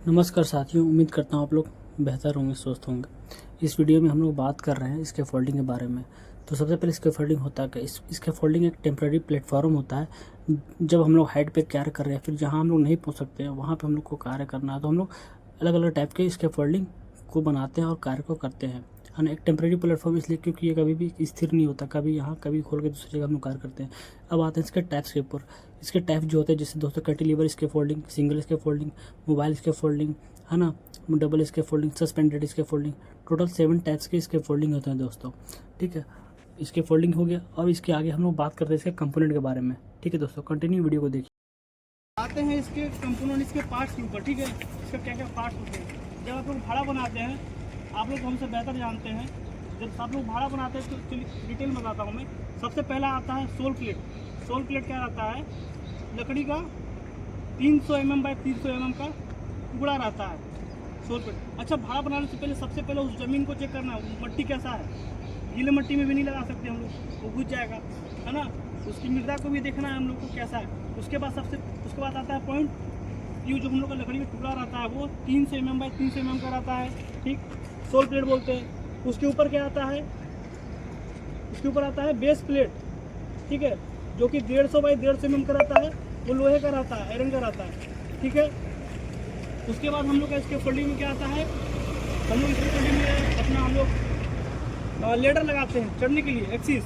नमस्कार साथियों, उम्मीद करता हूँ आप लोग बेहतर होंगे, स्वस्थ होंगे। इस वीडियो में हम लोग बात कर रहे हैं स्कैफोल्डिंग के बारे में। तो सबसे पहले स्कैफोल्डिंग होता है क्या? स्कैफोल्डिंग एक टेम्प्रेरी प्लेटफॉर्म होता है। जब हम लोग हाइट पे कार्य कर रहे हैं, फिर जहाँ हम लोग नहीं पहुँच सकते हैं वहाँ पे हम लोग को कार्य करना है, तो हम लोग अलग अलग टाइप के स्कैफोल्डिंग को बनाते हैं और कार्य को करते हैं, है ना। एक टेम्प्रेरी प्लेटफॉर्म इसलिए क्योंकि ये कभी भी स्थिर नहीं होता, कभी यहाँ कभी खोल के दूसरी जगह हम लोग कार्य करते हैं। अब आते हैं इसके टाइप्स के ऊपर। इसके टाइप जो होते हैं, जैसे दोस्तों, cantilever scaffolding, single scaffolding, mobile scaffolding, है ना, double scaffolding, suspended scaffolding. Total 7 types के स्कैफोल्डिंग होते हैं दोस्तों, ठीक है। स्कैफोल्डिंग हो गया। अब इसके आगे हम लोग बात करते हैं इसके कंपोनेंट के बारे में, ठीक है दोस्तों। कंटिन्यू वीडियो को देखिए। आते हैं इसके कंपोनेंट, इसके पार्ट्स के ऊपर, ठीक है। इसका क्या क्या पार्ट्स होते हैं। जब आप लोग भाड़ा बनाते हैं, आप लोग हमसे बेहतर जानते हैं, जब आप लोग भाड़ा बनाते हैं तो डिटेल में बताता हूँ मैं। सबसे पहला आता है सोल प्लेट। सोल प्लेट क्या रहता है? लकड़ी का 300 mm बाय 300 mm का टुकड़ा रहता है सोल प्लेट। अच्छा, भाड़ा बनाने से पहले सबसे पहले उस ज़मीन को चेक करना है, मट्टी कैसा है। गीले मट्टी में भी नहीं लगा सकते हम लोग, वो बुझ जाएगा, है ना। उसकी मृदा को भी देखना है हम लोग को कैसा है। उसके बाद आता है पॉइंट यू, जो हम लोग का लकड़ी का टुकड़ा रहता है वो 300 mm बाय 300 mm का रहता है, ठीक। सोल प्लेट बोलते हैं। उसके ऊपर क्या आता है? उसके ऊपर आता है बेस प्लेट, ठीक है, जो कि 150 बाय 150 mm का रहता है। वो लोहे का रहता है, आयरन का रहता है, ठीक है। उसके बाद हम लोग का इसके फोल्डिंग में क्या आता है? हम लोग इसके फोल्डिंग में अपना हम लोग लेडर लगाते हैं चढ़ने के लिए, एक्सिस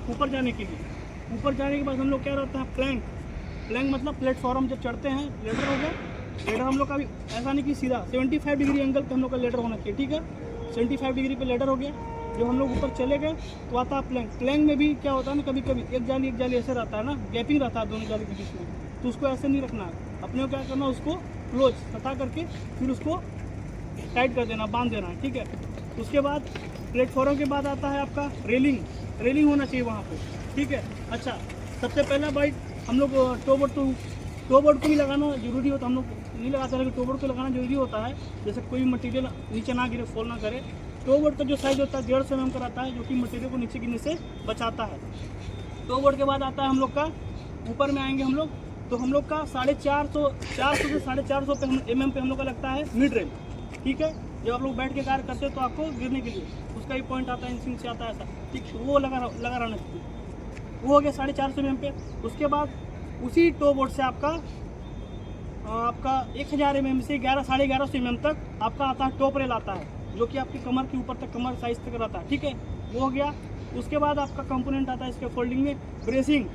ऊपर जाने के लिए। ऊपर जाने के बाद हम लोग क्या रहता है? प्लैंक। प्लैंक मतलब प्लेटफॉर्म जब चढ़ते हैं, लेडर हो गया। लेडर हम लोग का भी ऐसा नहीं कि सीधा 75 डिग्री एंगल पे हम लोग का लेडर होना चाहिए, ठीक है। 75 डिग्री पे लेडर हो गया। जब हम लोग ऊपर चले गए तो आता है प्लैंक। प्लैंक में भी क्या होता है ना, कभी कभी एक जाली ऐसे रहता है ना, गैपिंग रहता है दोनों जाली के बीच में, तो उसको ऐसे नहीं रखना है। अपने को क्या करना, उसको क्लोज हटा करके फिर उसको टाइट कर देना, बांध देना है, ठीक है। उसके बाद प्लेटफॉर्म के बाद आता है आपका रेलिंग। रेलिंग होना चाहिए वहाँ पे, ठीक है। अच्छा, सबसे पहला बाइट हम लोग टो बोर्ड को भी लगाना जरूरी होता है। हम लोग नहीं लगाते, लेकिन टो बोर्ड को लगाना जरूरी होता है, जैसे कोई मटेरियल नीचे ना गिरे, फॉल ना करे। टो बोर्ड का जो साइज होता है 150 mm का रहता है, जो कि मटेरियल को नीचे गिरने से बचाता है। टो बोर्ड के बाद आता है हम लोग का, ऊपर में आएंगे हम लोग, तो हम लोग का 450 से 450 mm पे हम लोग का लगता है मिड रेल, ठीक है। जब आप लोग बैठ के कार्य करते हैं तो आपको गिरने के लिए उसका ही पॉइंट आता है, इंचिंग से आता है ऐसा, ठीक, वो लगा रहना चाहिए। वो हो गया 450 mm पे। उसके बाद उसी टो बोर्ड से आपका 1000 mm से 1100-1150 mm तक आपका आता है टॉप रेल आता है, जो कि आपकी कमर के ऊपर तक, कमर साइज तक रहता है, ठीक है। वो हो गया। उसके बाद आपका कंपोनेंट आता है इसके फोल्डिंग में ब्रेसिंग।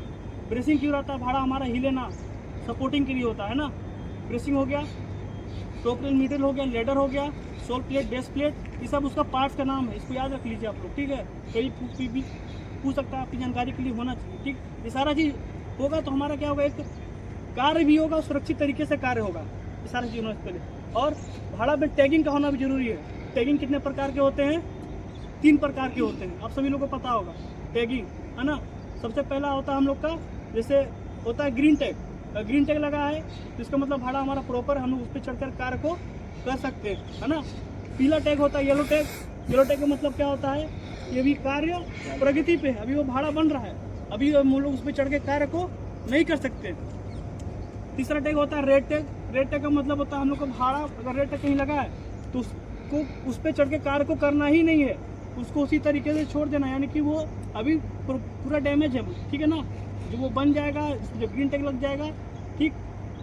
ब्रेसिंग क्यों रहता है? भाड़ा हमारा हिले ना, सपोर्टिंग के लिए होता है ना। ब्रेसिंग हो गया, टॉप रेल, मिडल हो गया, लेडर हो गया, सोल प्लेट, बेस प्लेट, ये सब उसका पार्ट्स का नाम है, इसको याद रख लीजिए आप लोग, ठीक है। कई भी पूछ सकता है, आपकी जानकारी के लिए होना चाहिए, ठीक। ये सारा चीज़ होगा तो हमारा क्या होगा, एक कार्य भी होगा, सुरक्षित तरीके से कार्य होगा, ये सारी चीज़ होने से पहले। और भाड़ा में टैगिंग का होना भी जरूरी है। टैगिंग कितने प्रकार के होते हैं? 3 प्रकार के होते हैं, आप सभी लोगों को पता होगा टैगिंग, है ना। सबसे पहला होता है हम लोग का, जैसे होता है ग्रीन टैग। ग्रीन टैग लगा है तो इसका मतलब भाड़ा हमारा प्रॉपर, हम लोग उस पर चढ़कर कार्य को कर सकते हैं, है ना। पीला टैग होता है येलो टैग। येलो टैग का मतलब क्या होता है? ये भी कार्य प्रगति पे है, अभी वो भाड़ा बन रहा है, अभी हम लोग उस पर चढ़ के कार्य को नहीं कर सकते। तीसरा टैग होता है रेड टैग। रेड टैग का मतलब होता है हम लोग का भाड़ा अगर रेड टैग कहीं लगा है तो उसको उस पर चढ़ के कार्य को करना ही नहीं है, उसको उसी तरीके से छोड़ देना, यानी कि वो अभी पूरा डैमेज है, ठीक है ना। जब वो बन जाएगा, जब ग्रीन टैग लग जाएगा, ठीक,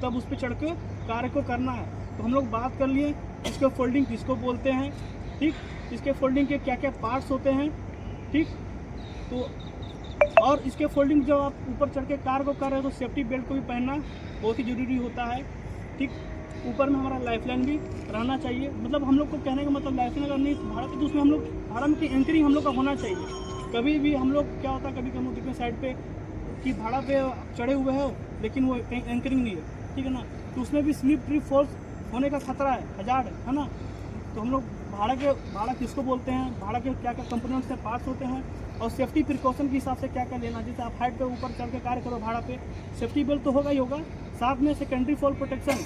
तब उस पर चढ़ के कार्य को करना है। तो हम लोग बात कर लिए इसके फोल्डिंग किसको बोलते हैं, ठीक, इसके फोल्डिंग के क्या क्या पार्ट्स होते हैं, ठीक। तो और इसके फोल्डिंग जब आप ऊपर चढ़ के कार को कर रहे हो तो सेफ्टी बेल्ट को भी पहनना बहुत ही ज़रूरी होता है, ठीक। ऊपर में हमारा लाइफलाइन भी रहना चाहिए, मतलब हम लोग को कहने का मतलब लाइफलाइन अगर नहीं तो भाड़ा पे, तो उसमें हम लोग भाड़ा में की एंकरिंग हम लोग का होना चाहिए। कभी भी हम लोग क्या होता है, कभी हम लोग देखते हैं साइड पे कि भाड़ा पे चढ़े हुए हो लेकिन वो एंकरिंग नहीं है, ठीक है ना, तो उसमें भी स्लिप ट्रिप फॉल्स होने का खतरा है, हजार्ड है ना। तो हम लोग भाड़ा किसको बोलते हैं, भाड़ा के क्या क्या कंपोनेंट्स हैं, पार्ट्स होते हैं, और सेफ्टी प्रिकॉशन के हिसाब से क्या क्या लेना। जैसे आप हाइट पे ऊपर चढ़ के कार्य करो भाड़ा पे, सेफ्टी बेल्ट तो होगा ही होगा, साथ में सेकेंडरी फॉल प्रोटेक्शन,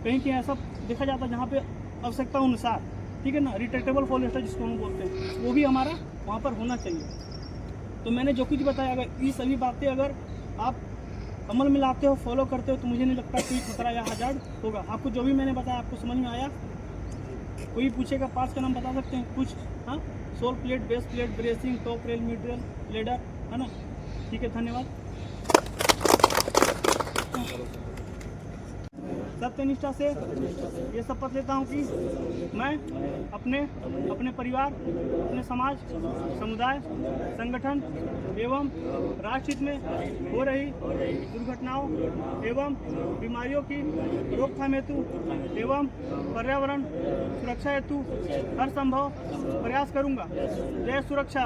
कहीं कि ऐसा देखा जाता है जहाँ पे आवश्यकता अनुसार, ठीक है ना, रिट्रैक्टेबल फॉल स्टर जिसको हम बोलते हैं, वो भी हमारा वहाँ पर होना चाहिए। तो मैंने जो कुछ बताया, अगर ये सभी बातें अगर आप अमल में लाते हो, फॉलो करते हो, तो मुझे नहीं लगता कोई खतरा या हजार्ड होगा। आपको जो भी मैंने बताया आपको समझ में आया? कोई पूछेगा पार्ट्स का नाम बता सकते हैं कुछ? हाँ, soul plate, base plate, bracing, top rail, mid rail, ladder, है ना? ठीक है, धन्यवाद। सत्यनिष्ठा से ये शपथ लेता हूँ कि मैं अपने परिवार, अपने समाज, समुदाय, संगठन एवं राष्ट्र हित में हो रही दुर्घटनाओं एवं बीमारियों की रोकथाम हेतु एवं पर्यावरण सुरक्षा हेतु हर संभव प्रयास करूँगा। जय सुरक्षा।